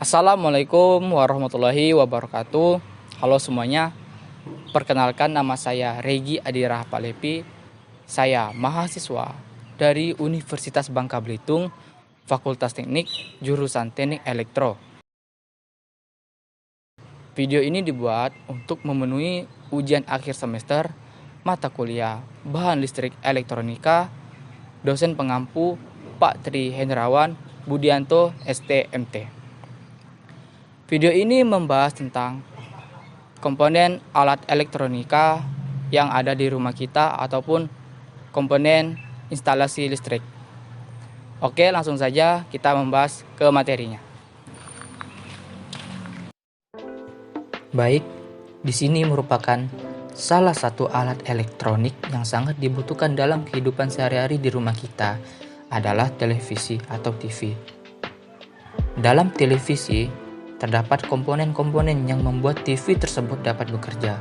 Assalamualaikum warahmatullahi wabarakatuh. Halo semuanya, perkenalkan nama saya Regi Adira Palepi. Saya mahasiswa dari Universitas Bangka Belitung, Fakultas Teknik, jurusan Teknik Elektro. Video ini dibuat untuk memenuhi ujian akhir semester mata kuliah Bahan Listrik Elektronika, dosen pengampu Pak Tri Hendrawan Budianto STMT. Video ini membahas tentang komponen alat elektronika yang ada di rumah kita ataupun komponen instalasi listrik. Oke, langsung saja kita membahas ke materinya. Baik, di sini merupakan salah satu alat elektronik yang sangat dibutuhkan dalam kehidupan sehari-hari di rumah kita adalah televisi atau TV. Dalam televisi terdapat komponen-komponen yang membuat TV tersebut dapat bekerja.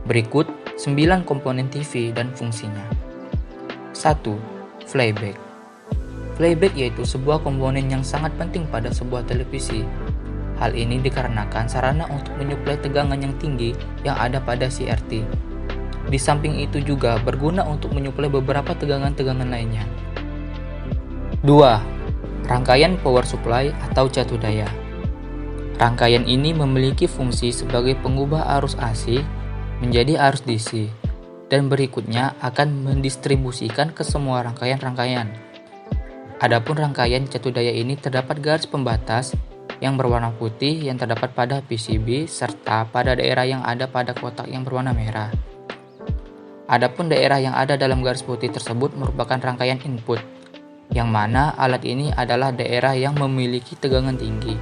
Berikut 9 komponen TV dan fungsinya. 1. Playback. Playback yaitu sebuah komponen yang sangat penting pada sebuah televisi. Hal ini dikarenakan sarana untuk menyuplai tegangan yang tinggi yang ada pada CRT. Di samping itu juga berguna untuk menyuplai beberapa tegangan-tegangan lainnya. 2. Rangkaian power supply atau catu daya. Rangkaian ini memiliki fungsi sebagai pengubah arus AC menjadi arus DC dan berikutnya akan mendistribusikan ke semua rangkaian-rangkaian. Adapun rangkaian catu daya ini terdapat garis pembatas yang berwarna putih yang terdapat pada PCB serta pada daerah yang ada pada kotak yang berwarna merah. Adapun daerah yang ada dalam garis putih tersebut merupakan rangkaian input, yang mana alat ini adalah daerah yang memiliki tegangan tinggi.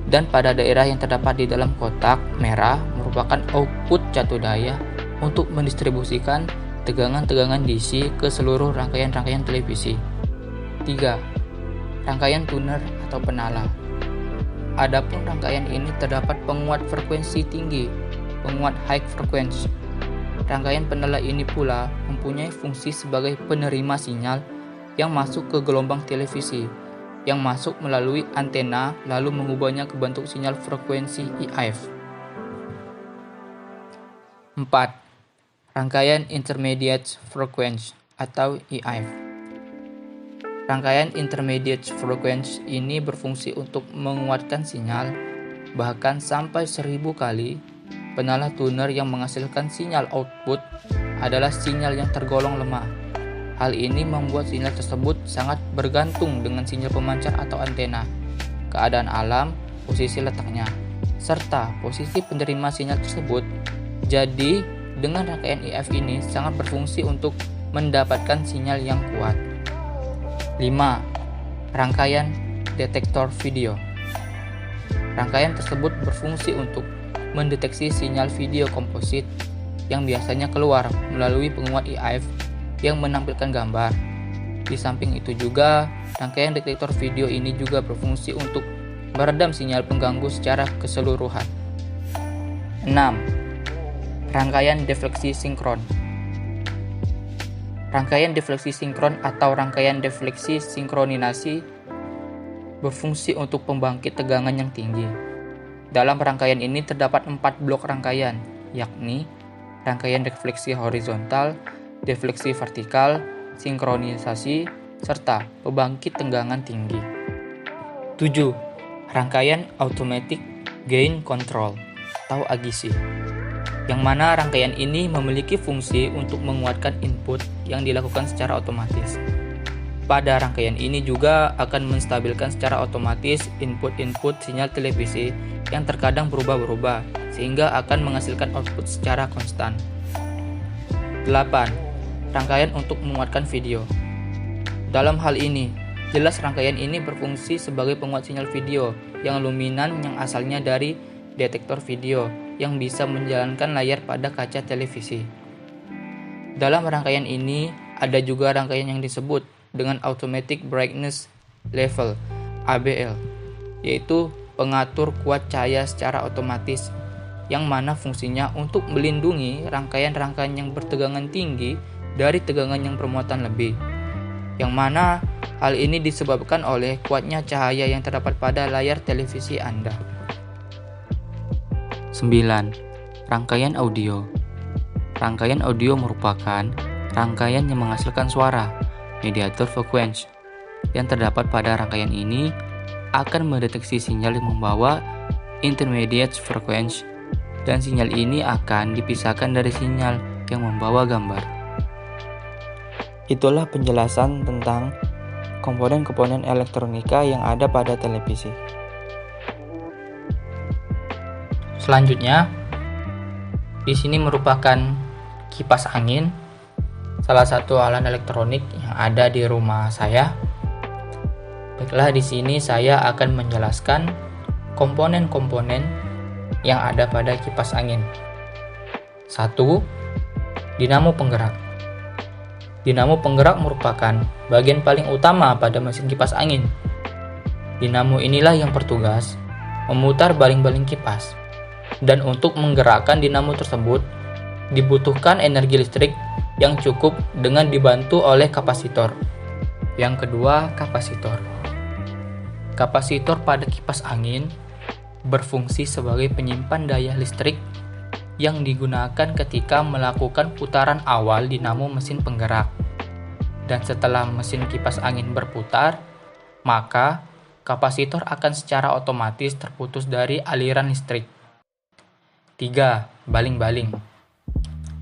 Dan pada daerah yang terdapat di dalam kotak merah merupakan output catu daya untuk mendistribusikan tegangan-tegangan DC ke seluruh rangkaian-rangkaian televisi. 3. Rangkaian tuner atau penala. Adapun rangkaian ini terdapat penguat frekuensi tinggi, penguat high frequency. Rangkaian penala ini pula mempunyai fungsi sebagai penerima sinyal yang masuk ke gelombang televisi, yang masuk melalui antena lalu mengubahnya ke bentuk sinyal frekuensi EIF. 4. Rangkaian intermediate frequency atau EIF. Rangkaian intermediate frequency ini berfungsi untuk menguatkan sinyal bahkan sampai 1000 kali. Penala tuner yang menghasilkan sinyal output adalah sinyal yang tergolong lemah. Hal ini membuat sinyal tersebut sangat bergantung dengan sinyal pemancar atau antena, keadaan alam, posisi letaknya, serta posisi penerima sinyal tersebut. Jadi, dengan rangkaian EF ini sangat berfungsi untuk mendapatkan sinyal yang kuat. 5. Rangkaian detektor video. Rangkaian tersebut berfungsi untuk mendeteksi sinyal video komposit yang biasanya keluar melalui penguat EIF yang menampilkan gambar. Di samping itu juga, rangkaian detektor video ini juga berfungsi untuk meredam sinyal pengganggu secara keseluruhan. 6. Rangkaian defleksi sinkron. Rangkaian defleksi sinkron atau rangkaian defleksi sinkronisasi berfungsi untuk pembangkit tegangan yang tinggi. Dalam rangkaian ini terdapat 4 blok rangkaian, yakni rangkaian defleksi horizontal, defleksi vertikal, sinkronisasi, serta pembangkit tegangan tinggi. 7. Rangkaian automatic gain control atau AGC, yang mana rangkaian ini memiliki fungsi untuk menguatkan input yang dilakukan secara otomatis. Pada rangkaian ini juga akan menstabilkan secara otomatis input-input sinyal televisi yang terkadang berubah-ubah sehingga akan menghasilkan output secara konstan. 8. Rangkaian untuk menguatkan video. Dalam hal ini, jelas rangkaian ini berfungsi sebagai penguat sinyal video yang luminan yang asalnya dari detektor video yang bisa menjalankan layar pada kaca televisi. Dalam rangkaian ini, ada juga rangkaian yang disebut dengan Automatic Brightness Level (ABL), yaitu pengatur kuat cahaya secara otomatis, yang mana fungsinya untuk melindungi rangkaian-rangkaian yang bertegangan tinggi dari tegangan yang bermuatan lebih, yang mana Hal ini disebabkan oleh kuatnya cahaya yang terdapat pada layar televisi Anda. 9. Rangkaian audio. Rangkaian audio merupakan rangkaian yang menghasilkan suara, mediator frequency. Yang terdapat pada rangkaian ini akan mendeteksi sinyal yang membawa intermediate frequency, dan sinyal ini akan dipisahkan dari sinyal yang membawa gambar. Itulah penjelasan tentang komponen-komponen elektronika yang ada pada televisi. Selanjutnya, di sini merupakan kipas angin, salah satu alat elektronik yang ada di rumah saya. Baiklah, di sini saya akan menjelaskan komponen-komponen yang ada pada kipas angin. 1. Dinamo penggerak. Dinamo penggerak merupakan bagian paling utama pada mesin kipas angin. Dinamo inilah yang bertugas memutar baling-baling kipas. Dan untuk menggerakkan dinamo tersebut, dibutuhkan energi listrik yang cukup dengan dibantu oleh kapasitor. Yang kedua, kapasitor. Kapasitor pada kipas angin berfungsi sebagai penyimpan daya listrik yang digunakan ketika melakukan putaran awal dinamo mesin penggerak. Dan setelah mesin kipas angin berputar, maka kapasitor akan secara otomatis terputus dari aliran listrik. 3. Baling-baling.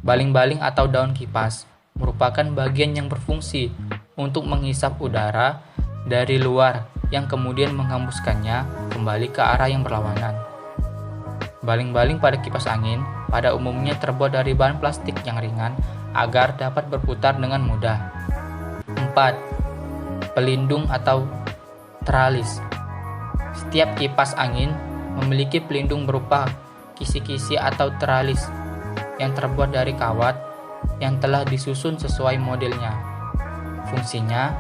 Baling-baling atau daun kipas merupakan bagian yang berfungsi untuk menghisap udara dari luar yang kemudian menghembuskannya kembali ke arah yang berlawanan. Baling-baling pada kipas angin pada umumnya terbuat dari bahan plastik yang ringan agar dapat berputar dengan mudah. 4. Pelindung atau teralis. Setiap kipas angin memiliki pelindung berupa kisi-kisi atau teralis yang terbuat dari kawat yang telah disusun sesuai modelnya. Fungsinya,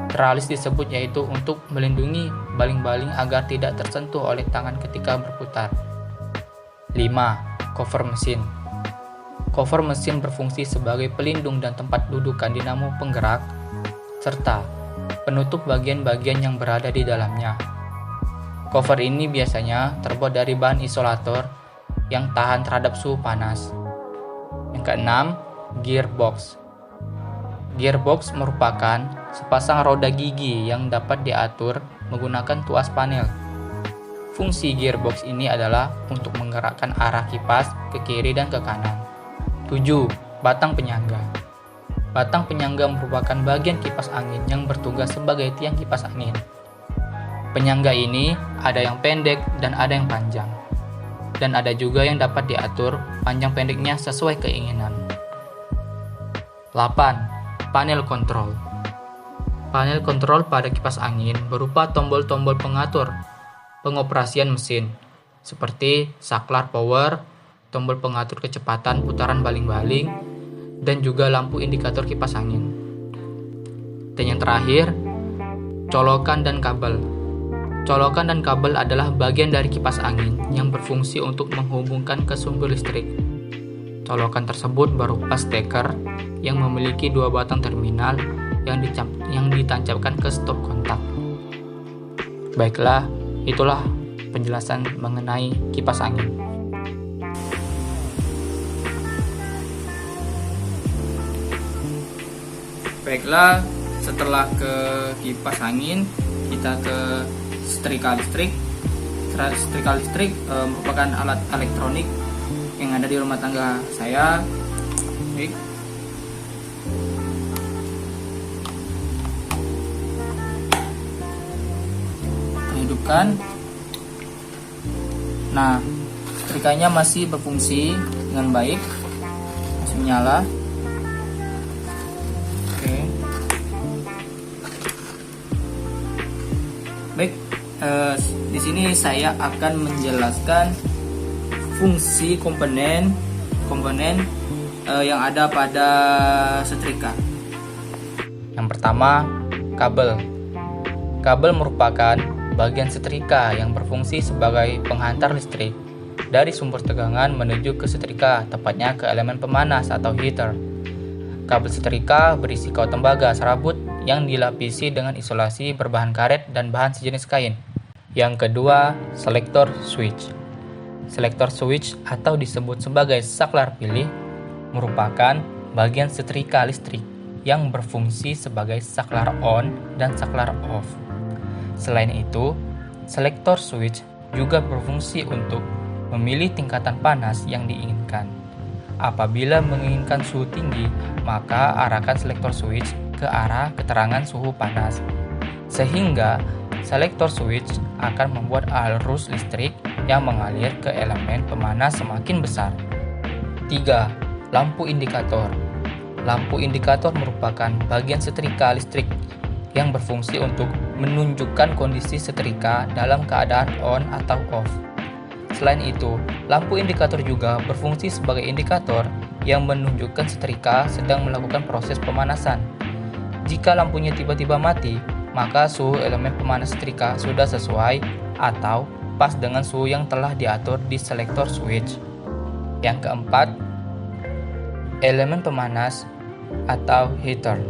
teralis disebut yaitu untuk melindungi baling-baling agar tidak tersentuh oleh tangan ketika berputar. 5. Cover mesin. Cover mesin berfungsi sebagai pelindung dan tempat dudukan dinamo penggerak serta penutup bagian-bagian yang berada di dalamnya. Cover ini biasanya terbuat dari bahan isolator yang tahan terhadap suhu panas. Yang keenam, gearbox. Gearbox merupakan sepasang roda gigi yang dapat diatur menggunakan tuas panel. Fungsi gearbox ini adalah untuk menggerakkan arah kipas ke kiri dan ke kanan. 7. Batang penyangga. Batang penyangga merupakan bagian kipas angin yang bertugas sebagai tiang kipas angin. Penyangga ini ada yang pendek dan ada yang panjang. Dan ada juga yang dapat diatur panjang pendeknya sesuai keinginan. 8. Panel kontrol. Panel kontrol pada kipas angin berupa tombol-tombol pengatur pengoperasian mesin, seperti saklar power, tombol pengatur kecepatan putaran baling-baling, dan juga lampu indikator kipas angin. Dan yang terakhir, colokan dan kabel. Colokan dan kabel adalah bagian dari kipas angin yang berfungsi untuk menghubungkan ke sumber listrik. Colokan tersebut berupa steker yang memiliki 2 batang terminal yang ditancapkan ke stop kontak. Baiklah, itulah penjelasan mengenai kipas angin. Baiklah, setelah ke kipas angin, kita ke setrika listrik. Setrika listrik merupakan alat elektronik yang ada di rumah tangga saya. Baik. Hidupkan. Nah, setrikanya masih berfungsi dengan baik, masih menyala. Oke. Baik, di sini saya akan menjelaskan fungsi komponen yang ada pada setrika. Yang pertama, kabel. Kabel merupakan bagian setrika yang berfungsi sebagai penghantar listrik dari sumber tegangan menuju ke setrika, tepatnya ke elemen pemanas atau heater. Kabel setrika berisi kawat tembaga serabut yang dilapisi dengan isolasi berbahan karet dan bahan sejenis kain. Yang kedua, selektor switch. Selektor switch atau disebut sebagai saklar pilih merupakan bagian setrika listrik yang berfungsi sebagai saklar on dan saklar off. Selain itu, selektor switch juga berfungsi untuk memilih tingkatan panas yang diinginkan. Apabila menginginkan suhu tinggi, maka arahkan selektor switch ke arah keterangan suhu panas, sehingga selektor switch akan membuat arus listrik yang mengalir ke elemen pemanas semakin besar. 3. Lampu indikator. Lampu indikator merupakan bagian setrika listrik yang berfungsi untuk menunjukkan kondisi setrika dalam keadaan on atau off. Selain itu, lampu indikator juga berfungsi sebagai indikator yang menunjukkan setrika sedang melakukan proses pemanasan. Jika lampunya tiba-tiba mati, maka suhu elemen pemanas setrika sudah sesuai atau pas dengan suhu yang telah diatur di selektor switch. Yang keempat, elemen pemanas atau heater.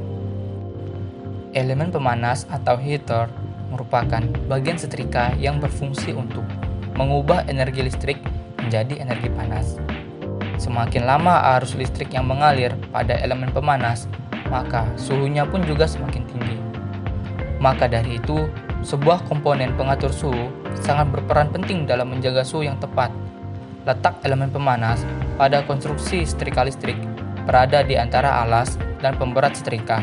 Elemen pemanas atau heater merupakan bagian setrika yang berfungsi untuk mengubah energi listrik menjadi energi panas. Semakin lama arus listrik yang mengalir pada elemen pemanas, maka suhunya pun juga semakin tinggi. Maka dari itu, sebuah komponen pengatur suhu sangat berperan penting dalam menjaga suhu yang tepat. Letak elemen pemanas pada konstruksi setrika listrik berada di antara alas dan pemberat setrika.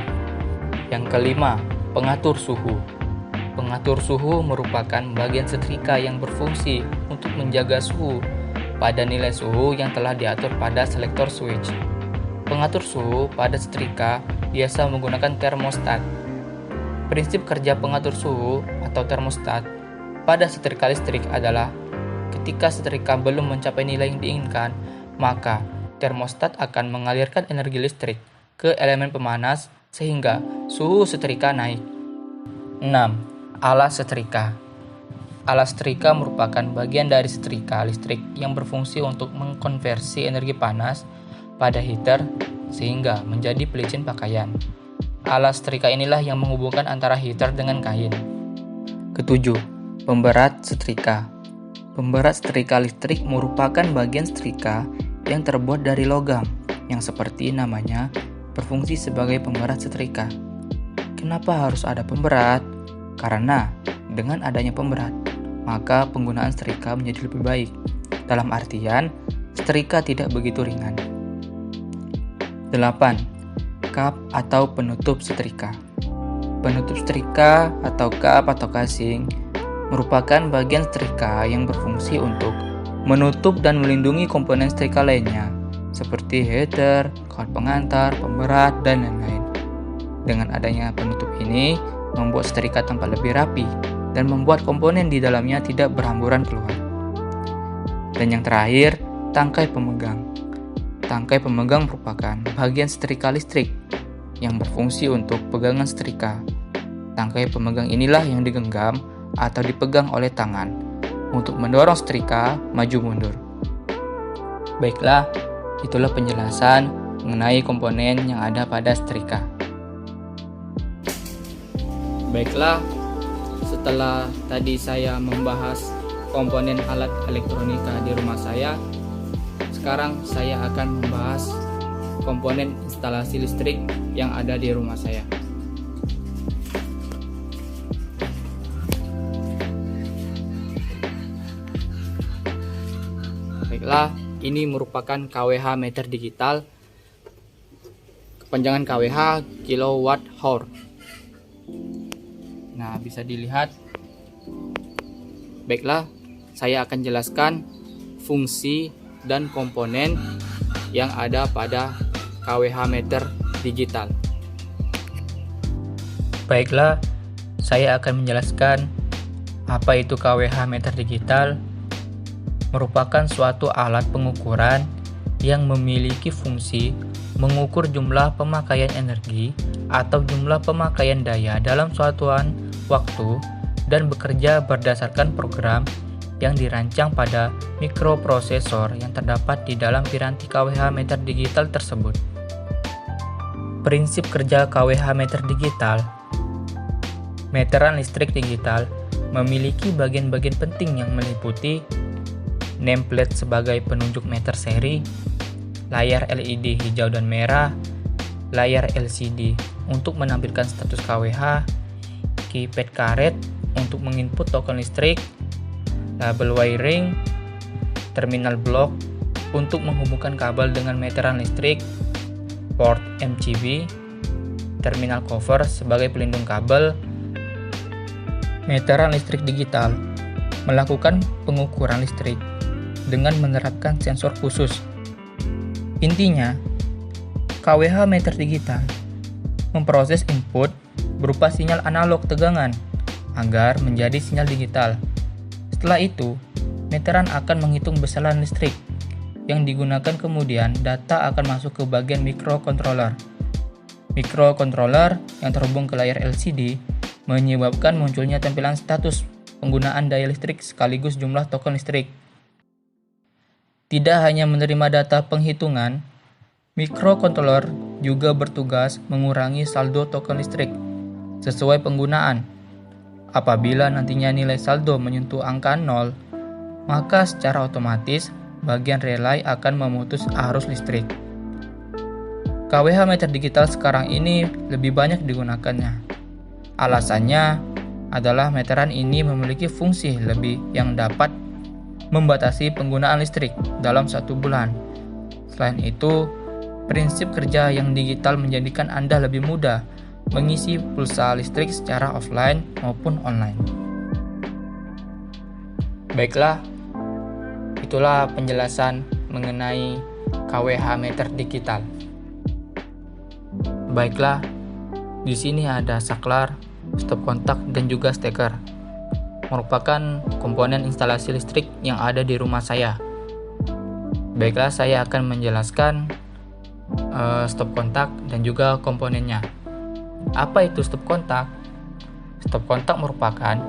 Yang kelima, pengatur suhu. Pengatur suhu merupakan bagian setrika yang berfungsi untuk menjaga suhu pada nilai suhu yang telah diatur pada selektor switch. Pengatur suhu pada setrika biasa menggunakan termostat. Prinsip kerja pengatur suhu atau termostat pada setrika listrik adalah ketika setrika belum mencapai nilai yang diinginkan, maka termostat akan mengalirkan energi listrik ke elemen pemanas sehingga suhu setrika naik. 6. Alas setrika. Alas setrika merupakan bagian dari setrika listrik yang berfungsi untuk mengkonversi energi panas pada heater sehingga menjadi pelicin pakaian. Alas setrika inilah yang menghubungkan antara heater dengan kain. Ketujuh, pemberat setrika. Pemberat setrika listrik merupakan bagian setrika yang terbuat dari logam yang seperti namanya berfungsi sebagai pemberat setrika. Kenapa harus ada pemberat? Karena dengan adanya pemberat, maka penggunaan setrika menjadi lebih baik. Dalam artian, setrika tidak begitu ringan. 8. Kap atau penutup setrika. Penutup setrika atau kap atau casing merupakan bagian setrika yang berfungsi untuk menutup dan melindungi komponen setrika lainnya, seperti heater, kawat pengantar, pemberat, dan lain-lain. Dengan adanya penutup ini, membuat setrika tampak lebih rapi dan membuat komponen di dalamnya tidak berhamburan keluar. Dan yang terakhir, tangkai pemegang. Tangkai pemegang merupakan bagian setrika listrik yang berfungsi untuk pegangan setrika. Tangkai pemegang inilah yang digenggam atau dipegang oleh tangan untuk mendorong setrika maju mundur. Baiklah, itulah penjelasan mengenai komponen yang ada pada setrika. Baiklah, setelah tadi saya membahas komponen alat elektronika di rumah saya, sekarang saya akan membahas komponen instalasi listrik yang ada di rumah saya. Baiklah, ini merupakan kWh meter digital. Kepanjangan kWh kilowatt hour. Nah, bisa dilihat. Baiklah, saya akan jelaskan fungsi dan komponen yang ada pada kWh meter digital. Baiklah, saya akan menjelaskan apa itu kWh meter digital. Merupakan suatu alat pengukuran yang memiliki fungsi mengukur jumlah pemakaian energi atau jumlah pemakaian daya dalam satuan waktu dan bekerja berdasarkan program yang dirancang pada mikroprosesor yang terdapat di dalam piranti kWh meter digital tersebut. Prinsip kerja kWh meter digital Meteran listrik digital memiliki bagian-bagian penting yang meliputi nameplate sebagai penunjuk meter seri, layar LED hijau dan merah, layar LCD untuk menampilkan status KWH, keypad karet untuk menginput token listrik, label wiring, terminal blok untuk menghubungkan kabel dengan meteran listrik, port MCB, terminal cover sebagai pelindung kabel. Meteran listrik digital melakukan pengukuran listrik dengan menerapkan sensor khusus. Intinya, KWH meter digital memproses input berupa sinyal analog tegangan agar menjadi sinyal digital. Setelah itu, meteran akan menghitung besaran listrik yang digunakan, kemudian data akan masuk ke bagian microcontroller. Microcontroller yang terhubung ke layar LCD menyebabkan munculnya tampilan status penggunaan daya listrik sekaligus jumlah token listrik. Tidak hanya menerima data penghitungan, microcontroller juga bertugas mengurangi saldo token listrik sesuai penggunaan. Apabila nantinya nilai saldo menyentuh angka 0, maka secara otomatis bagian relay akan memutus arus listrik. KWH meter digital sekarang ini lebih banyak digunakannya. Alasannya adalah meteran ini memiliki fungsi lebih yang dapat membatasi penggunaan listrik dalam 1 bulan. Selain itu, prinsip kerja yang digital menjadikan Anda lebih mudah mengisi pulsa listrik secara offline maupun online. Baiklah, itulah penjelasan mengenai KWH meter digital. Baiklah, di sini ada saklar, stop kontak, dan juga steker. Merupakan komponen instalasi listrik yang ada di rumah saya. Baiklah, saya akan menjelaskan stop kontak dan juga komponennya. Apa itu stop kontak? Stop kontak merupakan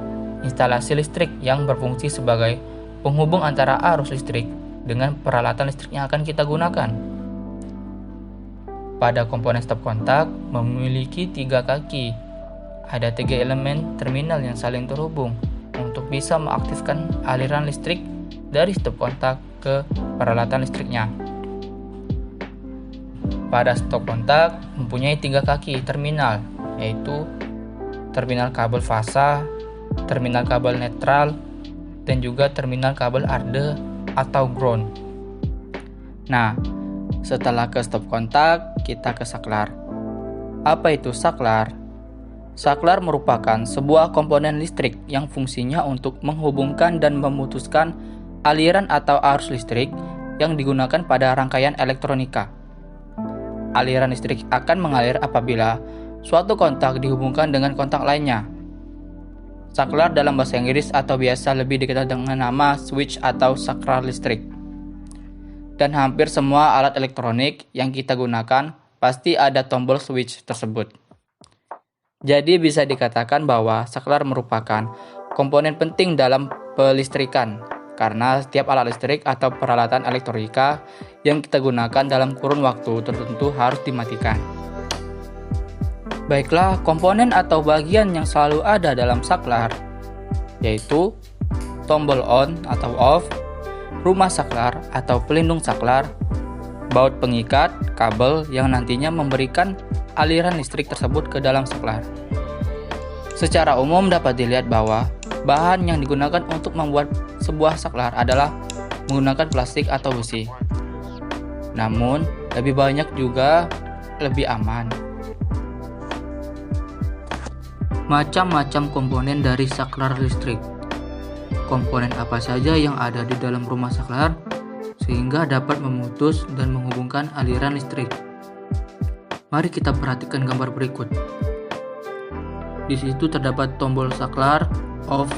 instalasi listrik yang berfungsi sebagai penghubung antara arus listrik dengan peralatan listrik yang akan kita gunakan. Pada komponen stop kontak memiliki 3 kaki. Ada 3 elemen terminal yang saling terhubung untuk bisa mengaktifkan aliran listrik dari stop kontak ke peralatan listriknya. Pada stop kontak mempunyai 3 kaki terminal, yaitu terminal kabel fasa, terminal kabel netral, dan juga terminal kabel arde atau ground. Nah, setelah ke stop kontak, kita ke saklar. Apa itu saklar? Saklar merupakan sebuah komponen listrik yang fungsinya untuk menghubungkan dan memutuskan aliran atau arus listrik yang digunakan pada rangkaian elektronika. Aliran listrik akan mengalir apabila suatu kontak dihubungkan dengan kontak lainnya. Saklar dalam bahasa Inggris atau biasa lebih dikenal dengan nama switch atau saklar listrik. Dan hampir semua alat elektronik yang kita gunakan pasti ada tombol switch tersebut. Jadi bisa dikatakan bahwa saklar merupakan komponen penting dalam pelistrikan karena setiap alat listrik atau peralatan elektronika yang kita gunakan dalam kurun waktu tertentu harus dimatikan. Baiklah, komponen atau bagian yang selalu ada dalam saklar yaitu tombol on atau off, rumah saklar atau pelindung saklar, baut pengikat kabel yang nantinya memberikan aliran listrik tersebut ke dalam saklar. Secara umum dapat dilihat bahwa bahan yang digunakan untuk membuat sebuah saklar adalah menggunakan plastik atau besi. Namun, lebih banyak juga lebih aman. Macam-macam komponen dari saklar listrik. Komponen apa saja yang ada di dalam rumah saklar sehingga dapat memutus dan menghubungkan aliran listrik. Mari kita perhatikan gambar berikut. Di situ terdapat tombol saklar, off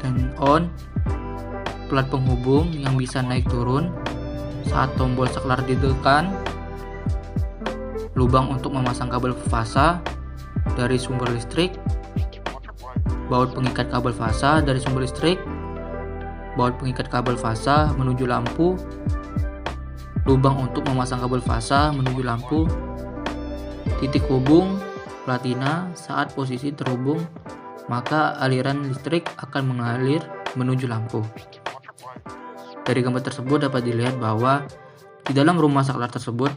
dan on, plat penghubung yang bisa naik turun saat tombol saklar ditekan, lubang untuk memasang kabel fasa dari sumber listrik, baut pengikat kabel fasa dari sumber listrik, baut pengikat kabel fasa menuju lampu, lubang untuk memasang kabel fasa menuju lampu, titik hubung platina saat posisi terhubung maka aliran listrik akan mengalir menuju lampu. Dari gambar tersebut dapat dilihat bahwa di dalam rumah saklar tersebut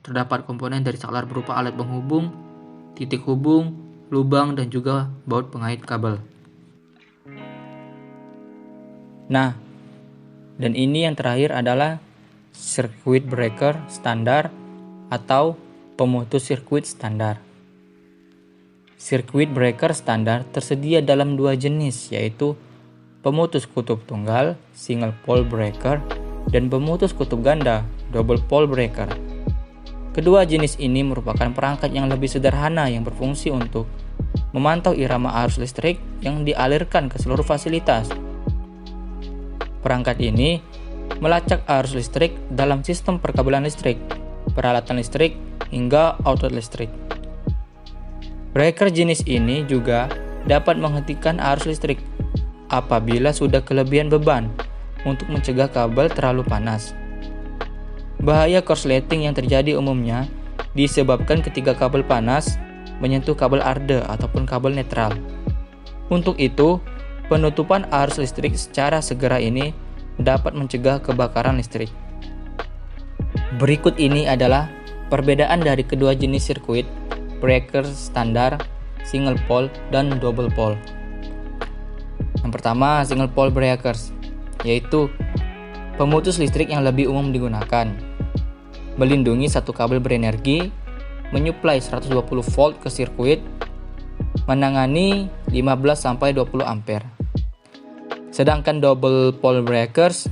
terdapat komponen dari saklar berupa alat penghubung, titik hubung, lubang, dan juga baut pengait kabel. Nah, dan ini yang terakhir adalah circuit breaker standar atau pemutus sirkuit standar. Circuit breaker standar tersedia dalam dua jenis, yaitu pemutus kutub tunggal single pole breaker dan pemutus kutub ganda double pole breaker. Kedua jenis ini merupakan perangkat yang lebih sederhana yang berfungsi untuk memantau irama arus listrik yang dialirkan ke seluruh fasilitas. Perangkat ini melacak arus listrik dalam sistem perkabelan listrik, peralatan listrik, hingga outlet listrik. Breaker jenis ini juga dapat menghentikan arus listrik apabila sudah kelebihan beban untuk mencegah kabel terlalu panas. Bahaya korsleting yang terjadi umumnya disebabkan ketika kabel panas menyentuh kabel arde ataupun kabel netral. Untuk itu, penutupan arus listrik secara segera ini dapat mencegah kebakaran listrik. Berikut ini adalah perbedaan dari kedua jenis sirkuit breaker standar, single pole, dan double pole. Yang pertama, single pole breakers, yaitu pemutus listrik yang lebih umum digunakan. Melindungi satu kabel berenergi, menyuplai 120 volt ke sirkuit, menangani 15-20 ampere. Sedangkan double pole breakers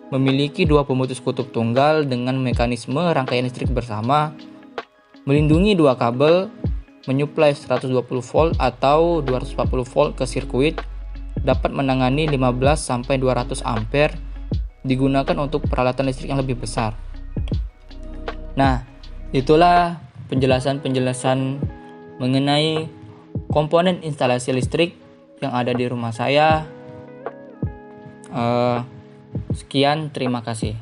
memiliki dua pemutus kutub tunggal dengan mekanisme rangkaian listrik bersama, melindungi dua kabel, menyuplai 120 volt atau 240 volt ke sirkuit, dapat menangani 15-200 ampere, digunakan untuk peralatan listrik yang lebih besar. Nah, itulah penjelasan mengenai komponen instalasi listrik yang ada di rumah saya. Sekian, terima kasih.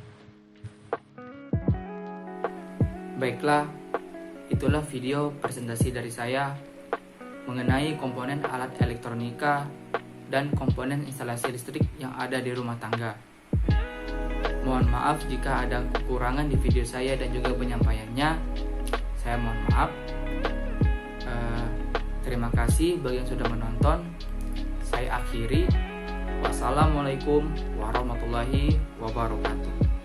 Baiklah, itulah video presentasi dari saya mengenai komponen alat elektronika dan komponen instalasi listrik yang ada di rumah tangga. Mohon maaf jika ada kekurangan di video saya dan juga penyampaiannya. Saya mohon maaf. Terima kasih bagi yang sudah menonton. Saya akhiri. Wassalamualaikum warahmatullahi wabarakatuh.